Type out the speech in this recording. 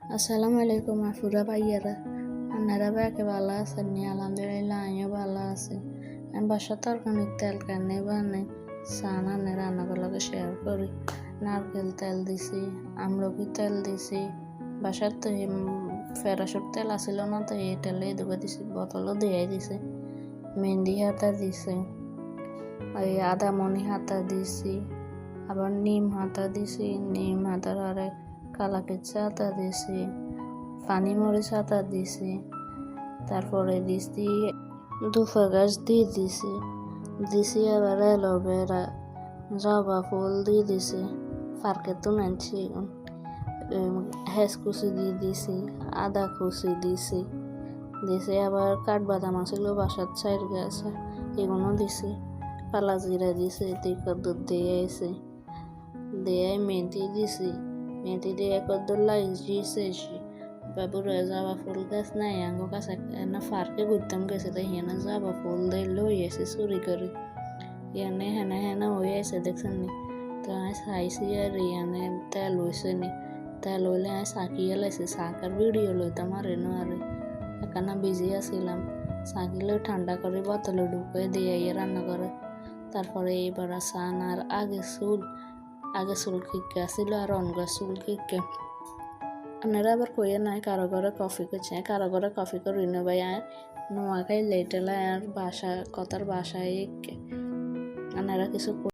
আসসালামু আলাইকুম আফুরা ভাইয়ারা, আপনারা ব্যাকে ভালো আছেন নি? আলহামদুলিল্লাহ আমিও ভালো আছি। আমি বাসার তরকারি তেল কেনে বানাই সান আনে রান্নাগুলোকে শেয়ার করি। নারকেল তেল দিছি, আমলকি তেল দিছি, বাসার তো ফেরাসুর তেল আসিল না, তো এই তেলে দুটো দিছি, বোতলও দিয়ে দিছি। মেহেন্দি হাতা দিছি, এই আদামনি হাতা দিছি, আবার নিম হাতা দিছি, নিম হাতার আরে কালাকেচা হাতা দিছি, পানি মরিচ হাতা দিছি, তারপরে দিছি দুফা গাছ দিয়ে দিছি আবার অ্যালোভেরা, জবা ফুল দিয়ে দিছি, পার্কে তো নানছি, হেঁচ কুচি দিয়ে দিছি, আদা কুচি দিছি, আবার কাঠবাদাম আসিল বাসার চাইর গাছে, এগুলো দিছি, কালা জিরা দিছি, দুধ দিয়ে মেথি দিছি, মেথি দিয়ে কদ্দুর লাগিয়েছি। বাবুরা জবা ফুল গাছ নাই আঙ্গো কাছে না, পার্কে ঘুরতাম গেছে, তাই হেনা জবা ফুল দিয়ে লই এসে চুরি করে ইয়ানে হেনা হয়ে আছে দেখছেন নি। তো আমি চাইছি আর ইয়ানে তেল হয়েছে নি, তেল হইলে আমি চাকি এলাইছি, চাকার ভিডিও লইতাম আর এখানে বিজি আসছিলাম। চাকিলে ঠান্ডা করে বোতলে ঢুকে দিয়ে রান্না করে। তারপরে এবার সান আর আগে চুল খিকে আসছিল আর অনগা চুল খিকে। আপনারা আবার কইয়ে নাই কারো ঘরে কফি করছে, কারো ঘরে কফি করি না ভাই। নোয়াখাই লেটেলা আর কথার বাসায় আপনারা কিছু